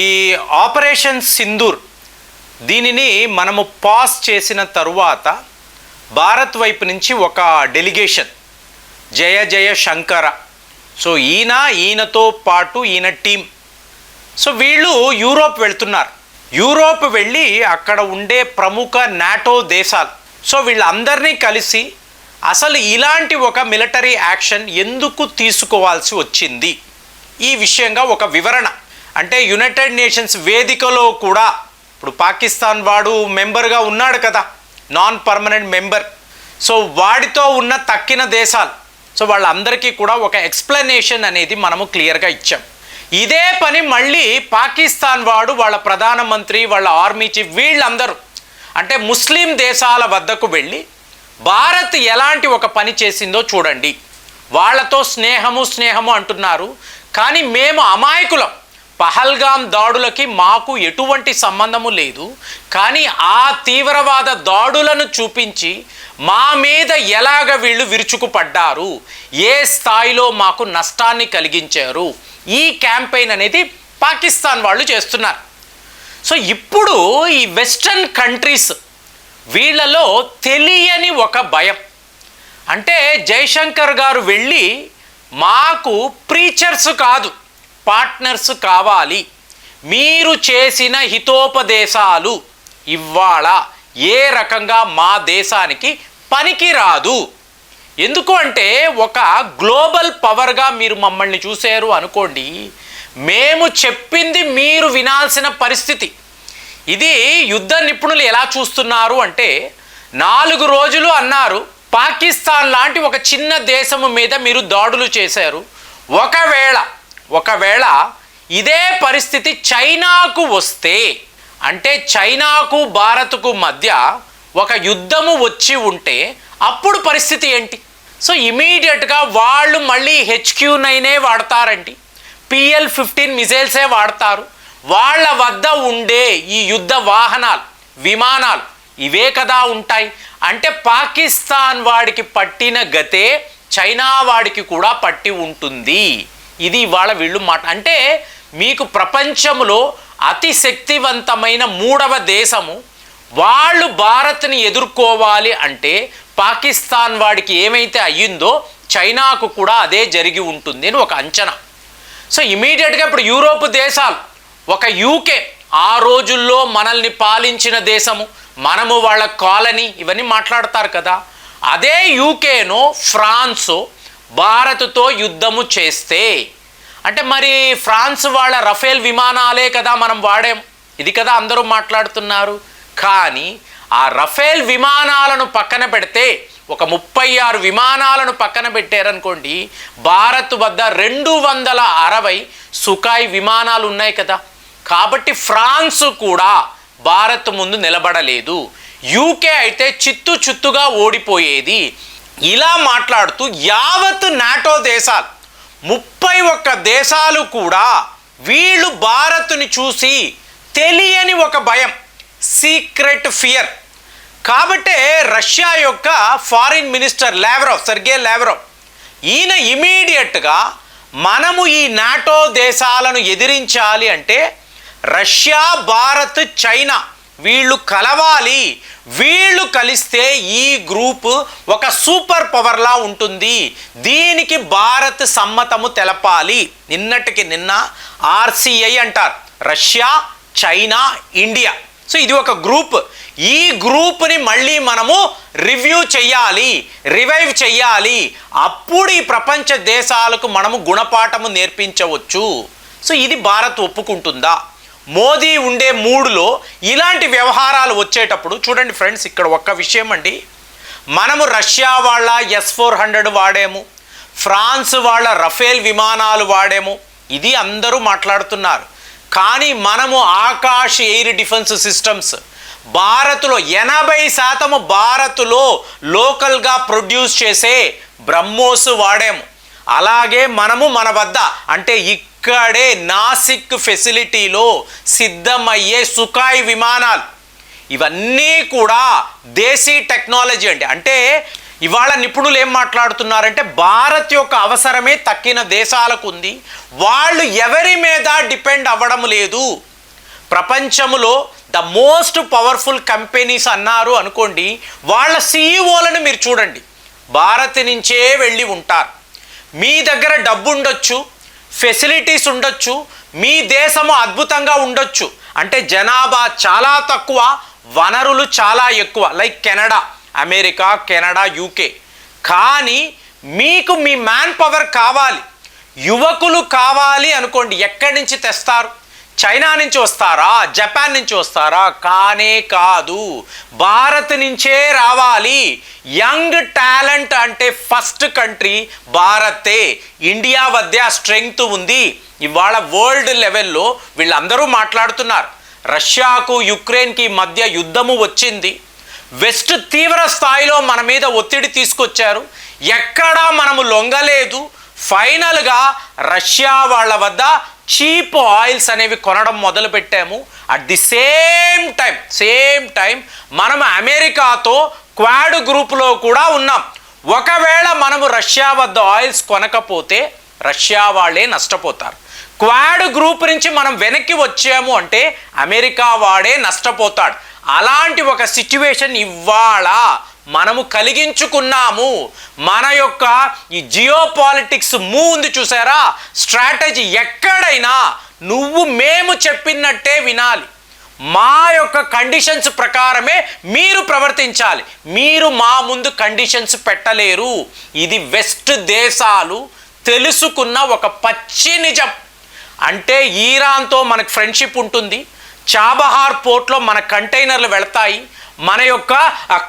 ఈ ఆపరేషన్ సింధూర్ దీనిని మనము పాస్ చేసిన తరువాత భారత్ వైపు నుంచి ఒక డెలిగేషన్ జయ జయ శంకర, సో ఈయనతో పాటు ఈయన టీం, సో వీళ్ళు యూరోప్ వెళ్తున్నారు. యూరోప్ వెళ్ళి అక్కడ ఉండే ప్రముఖ నాటో దేశాలు, సో వీళ్ళందరినీ కలిసి అసలు ఇలాంటి ఒక మిలిటరీ యాక్షన్ ఎందుకు తీసుకోవాల్సి వచ్చింది ఈ విషయంగా ఒక వివరణ. అంటే యునైటెడ్ నేషన్స్ వేదికలో కూడా ఇప్పుడు పాకిస్తాన్ వాడు మెంబర్గా ఉన్నాడు కదా, నాన్ పర్మనెంట్ మెంబర్, సో వాడితో ఉన్న తక్కిన దేశాలు, సో వాళ్ళందరికీ కూడా ఒక ఎక్స్ప్లెనేషన్ అనేది మనము క్లియర్గా ఇచ్చాం. ఇదే పని మళ్ళీ పాకిస్తాన్ వాడు వాళ్ళ ప్రధానమంత్రి, వాళ్ళ ఆర్మీ చీఫ్, వీళ్ళందరూ అంటే ముస్లిం దేశాల వద్దకు వెళ్ళి భారత్ ఎలాంటి ఒక పని చేసిందో చూడండి, వాళ్ళతో స్నేహము అంటున్నారు, కానీ మేము అమాయకులం, పహల్గాం దాడులకి మాకు ఎటువంటి సంబంధము లేదు, కానీ ఆ తీవ్రవాద దాడులను చూపించి మా మీద ఎలాగ వీళ్ళు విరుచుకుపడ్డారు, ఏ స్థాయిలో మాకు నష్టాన్ని కలిగించారు, ఈ క్యాంపెయిన్ అనేది పాకిస్తాన్ వాళ్ళు చేస్తున్నారు. సో ఇప్పుడు ఈ వెస్టర్న్ కంట్రీస్ వీళ్ళలో తెలియని ఒక భయం, అంటే జైశంకర్ గారు వెళ్ళి మాకు ప్రీచర్స్ కాదు పార్ట్నర్స్ కావాలి, మీరు చేసిన హితోపదేశాలు ఇవాళ ఏ రకంగా మా దేశానికి పనికిరాదు. ఎందుకు అంటే ఒక గ్లోబల్ పవర్గా మీరు మమ్మల్ని చూశారు అనుకోండి, మేము చెప్పింది మీరు వినాల్సిన పరిస్థితి. ఇది యుద్ధ నిపుణులు ఎలా చూస్తున్నారు అంటే, 4 రోజులు అన్నారు పాకిస్తాన్ లాంటి ఒక చిన్న దేశము మీద మీరు దాడులు చేశారు, ఒకవేళ ఇదే పరిస్థితి చైనాకు వస్తే, అంటే చైనాకు భారత్కు మధ్య ఒక యుద్ధము వచ్చి ఉంటే అప్పుడు పరిస్థితి ఏంటి? సో ఇమీడియట్గా వాళ్ళు మళ్ళీ HQ-9 వాడతారండి, PL-15 మిజైల్సే వాడతారు, వాళ్ళ వద్ద ఉండే ఈ యుద్ధ వాహనాలు, విమానాలు ఇవే కదా ఉంటాయి. అంటే పాకిస్తాన్ వాడికి పట్టిన గతే చైనా వాడికి కూడా పట్టి ఉంటుంది. ఇది ఇవాళ వీళ్ళు మాట. అంటే మీకు ప్రపంచంలో అతి శక్తివంతమైన 3వ దేశము, వాళ్ళు భారత్ని ఎదుర్కోవాలి అంటే పాకిస్తాన్ వాడికి ఏమైతే అయ్యిందో చైనాకు కూడా అదే జరిగి ఉంటుంది అని ఒక అంచనా. సో ఇమీడియట్గా ఇప్పుడు యూరోప్ దేశాలు, ఒక యూకే ఆ రోజుల్లో మనల్ని పాలించిన దేశము, మనము వాళ్ళ కాలనీ, ఇవన్నీ మాట్లాడతారు కదా, అదే యూకేనో ఫ్రాన్సో భారత్తో యుద్ధము చేస్తే, అంటే మరి ఫ్రాన్స్ వాళ్ళ రఫేల్ విమానాలే కదా మనం వాడాం, ఇది కదా అందరూ మాట్లాడుతున్నారు. కానీ ఆ రఫేల్ విమానాలను పక్కన పెడితే, ఒక 36 విమానాలను పక్కన పెట్టారనుకోండి, భారత్ వద్ద 260 సుఖాయ్ విమానాలు ఉన్నాయి కదా. కాబట్టి ఫ్రాన్స్ కూడా భారత్ ముందు నిలబడలేదు, యూకే అయితే చిత్తుగా ఓడిపోయేది. ఇలా మాట్లాడుతూ యావత్ నాటో దేశాలు 31 దేశాలు కూడా వీళ్ళు భారత్ని చూసి తెలియని ఒక భయం, సీక్రెట్ ఫియర్. కాబట్టే రష్యా యొక్క ఫారిన్ మినిస్టర్ సెర్గే లావ్రోవ్ ఈయన ఇమీడియట్గా మనము ఈ నాటో దేశాలను ఎదిరించాలి అంటే రష్యా, భారత్, చైనా వీళ్ళు కలవాలి, వీళ్ళు కలిస్తే ఈ గ్రూప్ ఒక సూపర్ పవర్లా ఉంటుంది, దీనికి భారత్ సమ్మతము తెలపాలి. నిన్నటికి నిన్న RCI అంటారు, రష్యా, చైనా, ఇండియా. సో ఇది ఒక గ్రూప్, ఈ గ్రూప్ని మళ్ళీ మనము రివైవ్ చెయ్యాలి, అప్పుడు ఈ ప్రపంచ దేశాలకు మనము గుణపాఠము నేర్పించవచ్చు. సో ఇది భారత్ ఒప్పుకుంటుందా? మోదీ ఉండే మూడులో ఇలాంటి వ్యవహారాలు వచ్చేటప్పుడు చూడండి ఫ్రెండ్స్, ఇక్కడ ఒక్క విషయం అండి, మనము రష్యా వాళ్ళ S-400 వాడాము, ఫ్రాన్స్ వాళ్ళ రఫేల్ విమానాలు వాడాము, ఇది అందరూ మాట్లాడుతున్నారు. కానీ మనము ఆకాష్ ఎయిర్ డిఫెన్స్ సిస్టమ్స్ భారత్లో 80% భారత్లో లోకల్గా ప్రొడ్యూస్ చేసే బ్రహ్మోస్ వాడాము. అలాగే మనము మన వద్ద అంటే ఇక్కడే నాసిక్ ఫెసిలిటీలో సిద్ధమయ్యే సుఖాయ్ విమానాలు, ఇవన్నీ కూడా దేశీ టెక్నాలజీ అండి. అంటే ఇవాళ నిపుణులు ఏం మాట్లాడుతున్నారంటే భారత్ యొక్క అవసరమే తక్కిన దేశాలకు ఉంది, వాళ్ళు ఎవరి మీద డిపెండ్ అవ్వడం లేదు. ప్రపంచంలో ద మోస్ట్ పవర్ఫుల్ కంపెనీస్ అన్నారు అనుకోండి, వాళ్ళ సీఈఓలను మీరు చూడండి, భారత్ నుంచే వెళ్ళి ఉంటారు. మీ దగ్గర డబ్బు ఉండొచ్చు, ఫెసిలిటీస్ ఉండొచ్చు, మీ దేశము అద్భుతంగా ఉండొచ్చు, అంటే జనాభా చాలా తక్కువ, వనరులు చాలా ఎక్కువ, like Canada, America, Canada, UK. కానీ మీకు మీ మ్యాన్ పవర్ కావాలి, యువకులు కావాలి అనుకోండి, ఎక్కడి నుంచి తెస్తారు? చైనా నుంచి వస్తారా, జపాన్ నుంచి వస్తారా? కానే కాదు, భారత్ నుంచే రావాలి. యంగ్ టాలెంట్ అంటే ఫస్ట్ కంట్రీ భారతే. ఇండియా వద్ద స్ట్రెంగ్త్ ఉంది. ఇవాళ వరల్డ్ లెవెల్లో వీళ్ళందరూ మాట్లాడుతున్నారు, రష్యాకు యుక్రెయిన్కి మధ్య యుద్ధము వచ్చింది, వెస్ట్ తీవ్ర స్థాయిలో మన మీద ఒత్తిడి తీసుకొచ్చారు, ఎక్కడా మనము లొంగలేదు. ఫైనల్గా రష్యా వాళ్ళ వద్ద చీప్ ఆయిల్స్ అనేవి కొనడం మొదలుపెట్టాము. అట్ ది సేమ్ టైం మనం అమెరికాతో క్వాడ్ గ్రూప్లో కూడా ఉన్నాం. ఒకవేళ మనము రష్యా వద్ద ఆయిల్స్ కొనకపోతే రష్యా వాళ్ళే నష్టపోతారు. క్వాడ్ గ్రూప్ నుంచి మనం వెనక్కి వచ్చాము అంటే అమెరికా వాడే నష్టపోతాడు. అలాంటి ఒక సిచ్యువేషన్ ఇవాళ మనము కలిగించుకున్నాము. మన యొక్క ఈ జియో పాలిటిక్స్ మూవ్ ఉంది చూసారా, స్ట్రాటజీ. ఎక్కడైనా మేము చెప్పినట్టే వినాలి, మా యొక్క కండిషన్స్ ప్రకారమే మీరు ప్రవర్తించాలి, మీరు మా ముందు కండిషన్స్ పెట్టలేరు. ఇది వెస్ట్ దేశాలు తెలుసుకున్న ఒక పచ్చి నిజం. అంటే ఈరాన్తో మనకు ఫ్రెండ్షిప్ ఉంటుంది, చాబహార్ పోర్ట్లో మన కంటైనర్లు వెళతాయి, మన యొక్క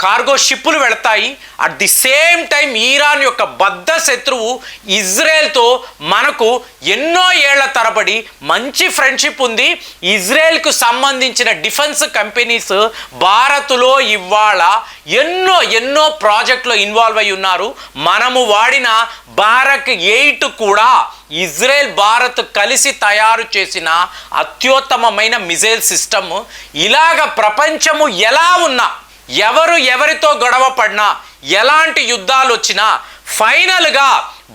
కార్గో షిప్పులు వెళతాయి. అట్ ది సేమ్ టైం ఈరాన్ యొక్క బద్ధ శత్రువు ఇజ్రాయెల్తో మనకు ఎన్నో ఏళ్ల తరబడి మంచి ఫ్రెండ్షిప్ ఉంది. ఇజ్రాయెల్కు సంబంధించిన డిఫెన్స్ కంపెనీస్ భారత్లో ఇవాళ ఎన్నో ప్రాజెక్టులో ఇన్వాల్వ్ అయి ఉన్నారు. మనము వాడిన బారక్ 8 కూడా ఇజ్రాయెల్ భారత్ కలిసి తయారు చేసిన అత్యుత్తమమైన మిజైల్ సిస్టమ్. ఇలాగ ప్రపంచము ఎలా ఉన్నా, ఎవరితో గొడవ పడినా, ఎలాంటి యుద్ధాలు వచ్చినా ఫైనల్గా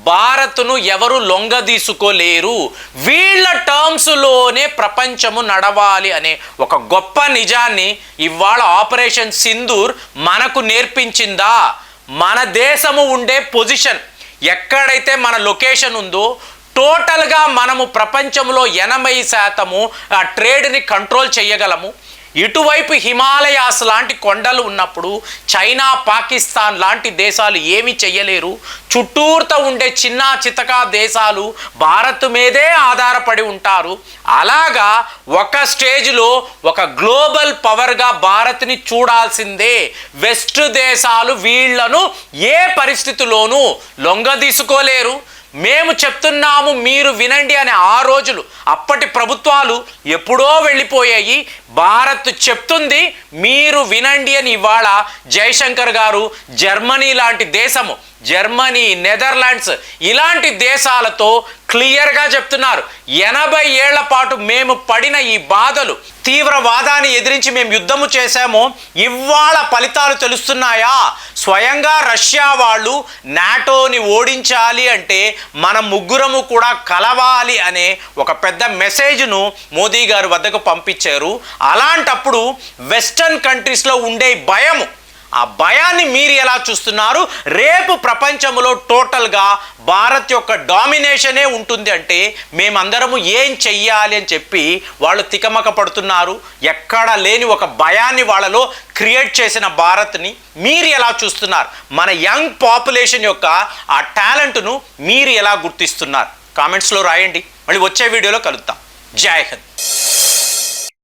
భారత్ను ఎవరు లొంగదీసుకోలేరు. వీళ్ళ టర్మ్స్లోనే ప్రపంచము నడవాలి అనే ఒక గొప్ప నిజాన్ని ఇవాళ ఆపరేషన్ సింధూర్ మనకు నేర్పించిందా? మన దేశము ఉండే పొజిషన్, ఎక్కడైతే మన లొకేషన్ ఉందో టోటల్గా మనము ప్రపంచంలో 80% ఆ ట్రేడ్ని కంట్రోల్ చేయగలము. ఇటువైపు హిమాలయాస్ లాంటి కొండలు ఉన్నప్పుడు చైనా, పాకిస్తాన్ లాంటి దేశాలు ఏమీ చెయ్యలేరు. చుట్టూర్త ఉండే చిన్న చితకా దేశాలు భారత్ మీదే ఆధారపడి ఉంటారు. అలాగా ఒక స్టేజ్లో ఒక గ్లోబల్ పవర్గా భారత్ని చూడాల్సిందే. వెస్ట్ దేశాలు వీళ్లను ఏ పరిస్థితిలోనూ లొంగదీసుకోలేరు. మేము చెప్తున్నాము, మీరు వినండి అనే ఆ రోజులు, అప్పటి ప్రభుత్వాలు ఎప్పుడో వెళ్ళిపోయాయి. భారత్ చెప్తుంది మీరు వినండి అని. ఇవాళ జయశంకర్ గారు జర్మనీ లాంటి దేశము, జర్మనీ, నెదర్లాండ్స్ ఇలాంటి దేశాలతో క్లియర్గా చెప్తున్నారు, 80 ఏళ్ల పాటు మేము పడిన ఈ బాధలు, తీవ్రవాదాన్ని ఎదిరించి మేము యుద్ధము చేశామో ఇవాళ ఫలితాలు తెలుస్తున్నాయా? స్వయంగా రష్యా వాళ్ళు నాటోని ఓడించాలి అంటే మనం ముగ్గురము కూడా కలవాలి అనే ఒక పెద్ద మెసేజ్ను మోదీ గారి వద్దకు పంపించారు. అలాంటప్పుడు వెస్టర్న్ కంట్రీస్లో ఉండే భయము, ఆ భయాన్ని మీరు ఎలా చూస్తున్నారు? రేపు ప్రపంచంలో టోటల్గా భారత్ యొక్క డామినేషనే ఉంటుంది అంటే మేమందరము ఏం చెయ్యాలి అని చెప్పి వాళ్ళు తికమక పడుతున్నారు. ఎక్కడ లేని ఒక భయాన్ని వాళ్ళలో క్రియేట్ చేసిన భారత్ని మీరు ఎలా చూస్తున్నారు? మన యంగ్ పాపులేషన్ యొక్క ఆ టాలెంట్ను మీరు ఎలా గుర్తిస్తున్నారు? కామెంట్స్లో రాయండి. మళ్ళీ వచ్చే వీడియోలో కలుద్దాం. జై హింద్.